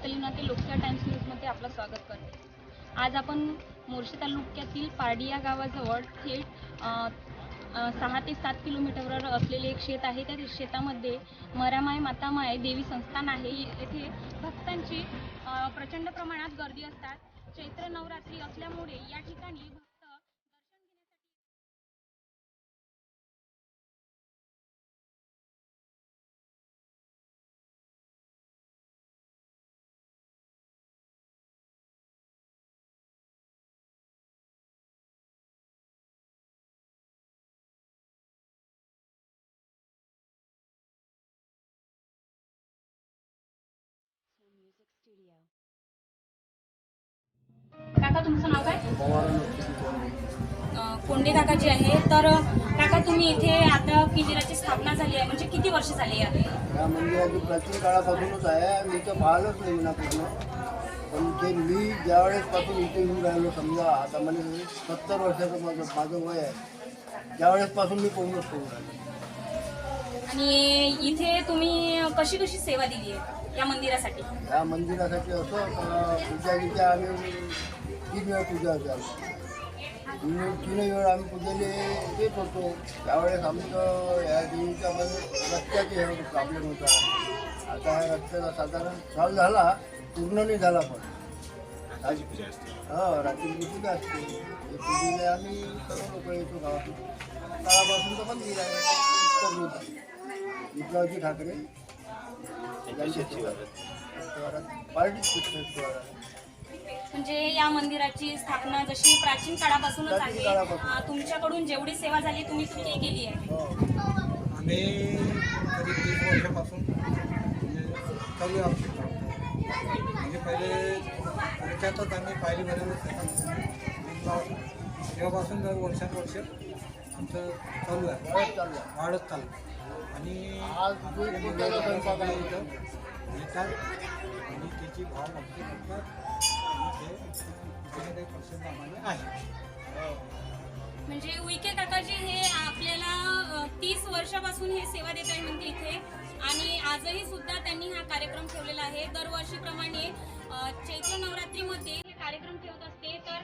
कलिनाते लोकशाही टाइम्स न्यूजमध्ये आपलं स्वागत करते। आज आपण मोर्शी तालुक्यातील पारडी या गावाजवळ थेट 6 ते 7 किलोमीटरवर असलेले एक शेत आहे। त्या शेतामध्ये मरामाय मातामाय देवी संस्थान आहे। येथे भक्तांची प्रचंड प्रमाणात गर्दी असतात। चैत्र नवरात्री असल्यामुळे या ठिकाणी भक्त काका तुमचं नाव काय? कोंडे काका जी आहे। तर काका तुम्ही इथे आता मंदिराची स्थापना झाली आहे, म्हणजे किती वर्ष झाली आहे? या मंदिराची प्राचीन काळापासूनच आहे। मी तर पाहिलंच नाही ना पूर्ण, पण ते मी ज्यावेळेसपासून इथे येऊन राहिलो, समजा आता मला 70 वर्षाचं माझं वय आहे, त्यावेळेसपासून मी पूर्णच करून राहिलो। आणि इथे तुम्ही कशी कशी सेवा दिली आहे या मंदिरासाठी? या मंदिरासाठी असं पूजा आम्ही 3 वेळा पूजा होत्या। 3 वेळा आम्ही पूजेले येत होतो। त्यावेळेस आमचं या देवीच्या रस्त्याचे प्रॉब्लेम होता। आता ह्या रस्त्याचा साधारण चालू झाला, पूर्ण नाही झाला, पण रात्री पूजा असते। हे पूजेला आम्ही सर्व लोक येतो गावातून। काळापासून तर मंदिर आहे विप्लवजी ठाकरे पार्टी। म्हणजे या मंदिराची स्थापना जशी प्राचीन काळापासूनच आहे, तुमच्याकडून जेवढी सेवा झाली तुम्ही किती केली आहे? आम्ही कधी 30 वर्षापासून चालू आहोत। म्हणजे पहिले त्याच्यातच आम्ही पाहिली बनवलं, तेव्हापासून वर्षानुवर्ष आमचं चालू आहे, वाढत चाललं। आणि आज येतात आणि त्याची भाव मागणी करतात, आणि ते पर्सेंट आम्हाला आहे। म्हणजे उईके काकाजी हे आपल्याला 30 वर्षापासून हे सेवा देत आहे म्हणते इथे, आणि आजही सुद्धा त्यांनी हा कार्यक्रम ठेवलेला आहे। दरवर्षीप्रमाणे चैत्र नवरात्रीमध्ये हे कार्यक्रम ठेवत असते। तर